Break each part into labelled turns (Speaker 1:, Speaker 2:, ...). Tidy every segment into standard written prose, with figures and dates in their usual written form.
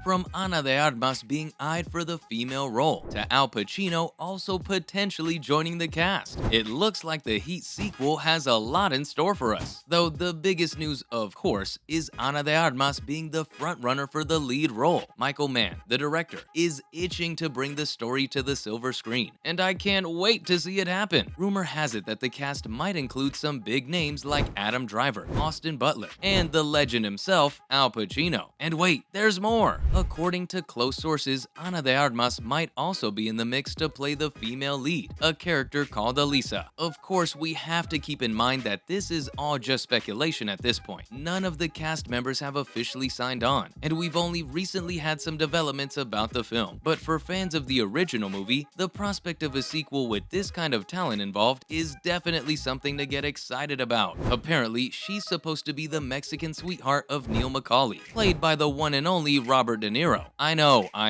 Speaker 1: From Ana de Armas being eyed for the female role, to Al Pacino also potentially joining the cast. It looks like the Heat sequel has a lot in store for us, though the biggest news, of course, is Ana de Armas being the frontrunner for the lead role. Michael Mann, the director, is itching to bring the story to the silver screen, and I can't wait to see it happen. Rumor has it that the cast might include some big names like Adam Driver, Austin Butler, and the legend himself, Al Pacino. And wait, there's more! According to close sources, Ana de Armas might also be in the mix to play the female lead, a character called Elisa. Of course, we have to keep in mind that this is all just speculation at this point. None of the cast members have officially signed on, and we've only recently had some developments about the film. But for fans of the original movie, the prospect of a sequel with this kind of talent involved is definitely something to get excited about. Apparently, she's supposed to be the Mexican sweetheart of Neil McCauley, played by the one and only Robert De Niro. I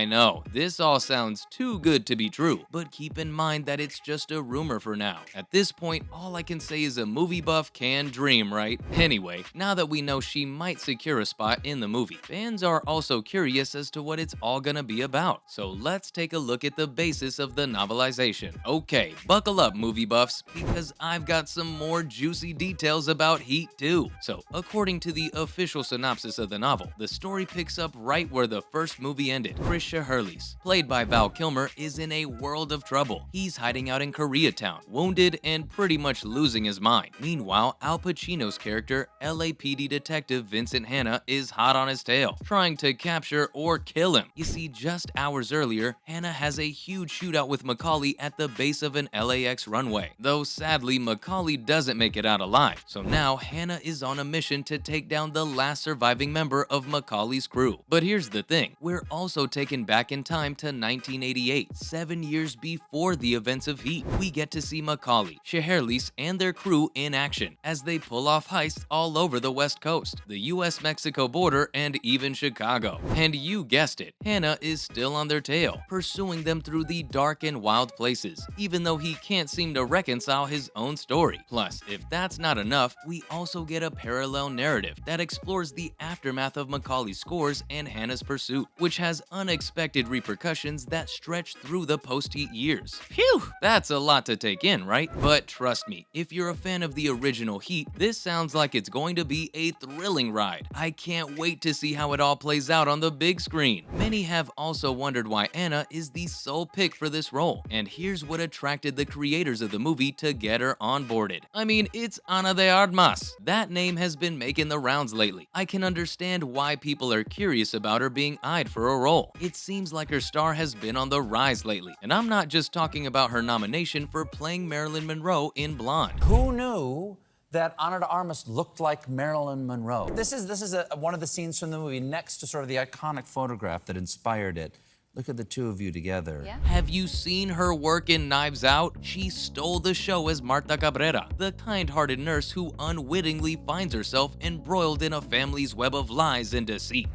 Speaker 1: know, this all sounds too good to be true, but keep in mind that it's just a rumor for now. At this point, all I can say is a movie buff can dream, right? Anyway, now that we know she might secure a spot in the movie, fans are also curious as to what it's all gonna be about. So let's take a look at the basis of the novelization. Okay, buckle up, movie buffs, because I've got some more juicy details about Heat 2. So, according to the official synopsis of the novel, the story picks up right where the first movie ended. Chris Hurley's, played by Val Kilmer, is in a world of trouble. He's hiding out in Koreatown, wounded and pretty much losing his mind. Meanwhile, Al Pacino's character, LAPD detective Vincent Hanna, is hot on his tail, trying to capture or kill him. You see, just hours earlier, Hanna has a huge shootout with McCauley at the base of an LAX runway, though sadly McCauley doesn't make it out alive. So now Hanna is on a mission to take down the last surviving member of McCauley's crew. But here's the thing, we're also taken back in time to 1988, 7 years before the events of Heat. We get to see McCauley, Scheherlis, and their crew in action as they pull off heists all over the West Coast, the US-Mexico border, and even Chicago. And you guessed it, Hanna is still on their tail, pursuing them through the dark and wild places, even though he can't seem to reconcile his own story. Plus, if that's not enough, we also get a parallel narrative that explores the aftermath of McCauley's scores and Hanna's pursuit, which has unexpected repercussions that stretch through the post-Heat years. Phew, that's a lot to take in, right? But trust me, if you're a fan of the original Heat, this sounds like it's going to be a thrilling ride. I can't wait to see how it all plays out on the big screen. Many have also wondered why Anna is the sole pick for this role, and here's what attracted the creators of the movie to get her onboarded. I mean, it's Ana de Armas. That name has been making the rounds lately. I can understand why people are curious about her being eyed for a role. It seems like her star has been on the rise lately, and I'm not just talking about her nomination for playing Marilyn Monroe in Blonde.
Speaker 2: Who knew that Ana de Armas looked like Marilyn Monroe? This is one of the scenes from the movie next to sort of the iconic photograph that inspired it. Look at the two of you together.
Speaker 3: Yeah.
Speaker 1: Have you seen her work in Knives Out? She stole the show as Marta Cabrera, the kind-hearted nurse who unwittingly finds herself embroiled in a family's web of lies and deceit.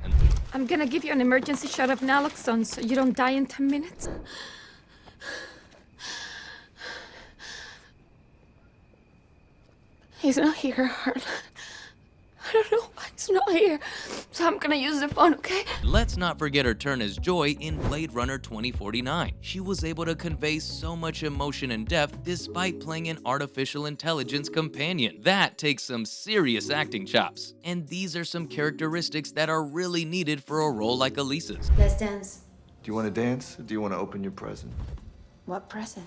Speaker 3: I'm gonna give you an emergency shot of naloxone so you don't die in 10 minutes. He's not here, Harlan. I don't know why he's not here, so I'm gonna use the phone, okay?
Speaker 1: Let's not forget her turn as Joy in Blade Runner 2049. She was able to convey so much emotion and depth despite playing an artificial intelligence companion. That takes some serious acting chops. And these are some characteristics that are really needed for a role like Elisa's.
Speaker 4: Let's dance.
Speaker 5: Do you want to dance, or do you want to open your present?
Speaker 4: What present?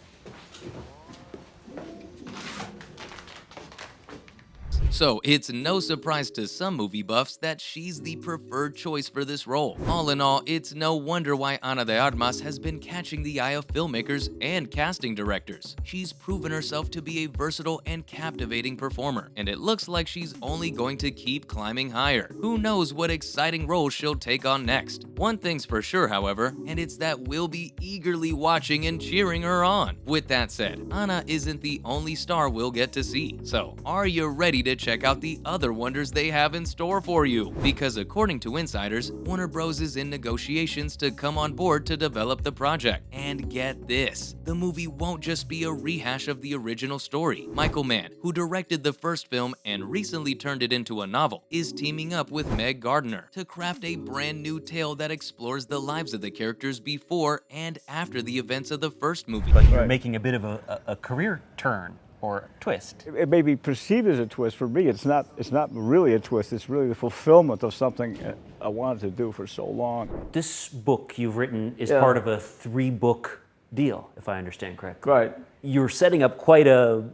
Speaker 1: So it's no surprise to some movie buffs that she's the preferred choice for this role. All in all, it's no wonder why Ana de Armas has been catching the eye of filmmakers and casting directors. She's proven herself to be a versatile and captivating performer, and it looks like she's only going to keep climbing higher. Who knows what exciting role she'll take on next? One thing's for sure, however, and it's that we'll be eagerly watching and cheering her on. With that said, Ana isn't the only star we'll get to see. So, are you ready to to check out the other wonders they have in store for you. Because according to insiders, Warner Bros. Is in negotiations to come on board to develop the project. And get this, the movie won't just be a rehash of the original story. Michael Mann, who directed the first film and recently turned it into a novel, is teaming up with Meg Gardner to craft a brand new tale that explores the lives of the characters before and after the events of the first movie.
Speaker 4: But you're making a bit of a career turn or twist.
Speaker 6: It may be perceived as a twist. For me, it's not really a twist. It's really the fulfillment of something I wanted to do for so long.
Speaker 4: This book you've written is part of a 3-book deal, if I understand correctly.
Speaker 6: Right.
Speaker 4: You're setting up quite a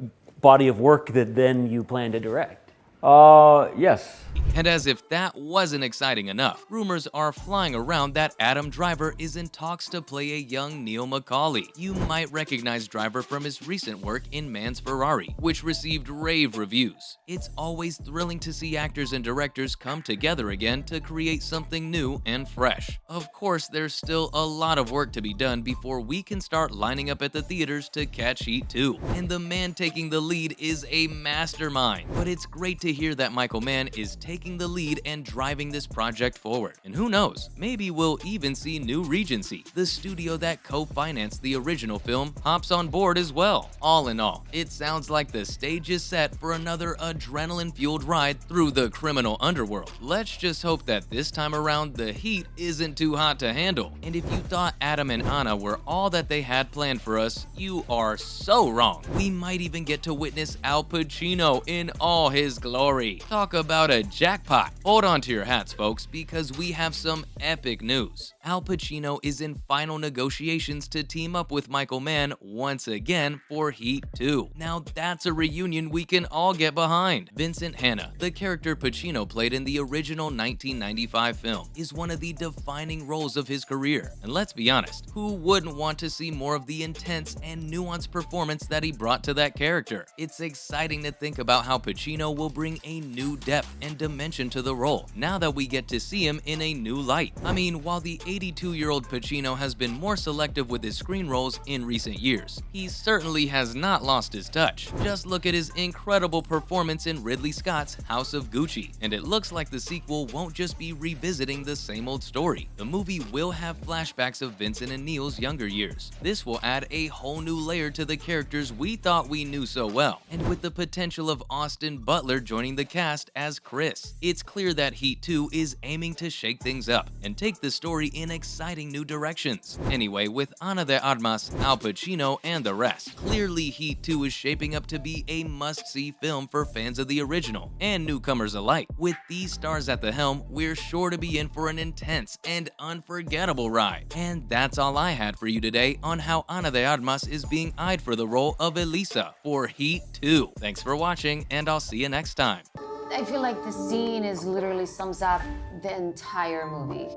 Speaker 4: body of work that then you plan to direct.
Speaker 6: Yes.
Speaker 1: And as if that wasn't exciting enough, rumors are flying around that Adam Driver is in talks to play a young Neil McCauley. You might recognize Driver from his recent work in Man's Ferrari, which received rave reviews. It's always thrilling to see actors and directors come together again to create something new and fresh. Of course, there's still a lot of work to be done before we can start lining up at the theaters to catch Heat 2. And the man taking the lead is a mastermind. But it's great to hear that Michael Mann is taking the lead and driving this project forward. And who knows, maybe we'll even see New Regency, the studio that co-financed the original film, hops on board as well. All in all, it sounds like the stage is set for another adrenaline-fueled ride through the criminal underworld. Let's just hope that this time around the heat isn't too hot to handle. And if you thought Adam and Anna were all that they had planned for us, you are so wrong. We might even get to witness Al Pacino in all his glory. Talk about a jackpot. Hold on to your hats, folks, because we have some epic news. Al Pacino is in final negotiations to team up with Michael Mann once again for Heat 2. Now that's a reunion we can all get behind. Vincent Hanna, the character Pacino played in the original 1995 film, is one of the defining roles of his career. And let's be honest, who wouldn't want to see more of the intense and nuanced performance that he brought to that character? It's exciting to think about how Pacino will bring a new depth and dimension to the role now that we get to see him in a new light. I mean, while the 82-year-old Pacino has been more selective with his screen roles in recent years, he certainly has not lost his touch. Just look at his incredible performance in Ridley Scott's House of Gucci, and it looks like the sequel won't just be revisiting the same old story. The movie will have flashbacks of Vincent and Neil's younger years. This will add a whole new layer to the characters we thought we knew so well, and with the potential of Austin Butler joining the cast as Chris, it's clear that Heat 2 is aiming to shake things up and take the story in exciting new directions. Anyway, with Ana de Armas, Al Pacino, and the rest, clearly Heat 2 is shaping up to be a must-see film for fans of the original and newcomers alike. With these stars at the helm, we're sure to be in for an intense and unforgettable ride. And that's all I had for you today on how Ana de Armas is being eyed for the role of Elisa for Heat 2. Thanks for watching, and I'll see you next time.
Speaker 7: I feel like the scene literally sums up the entire movie.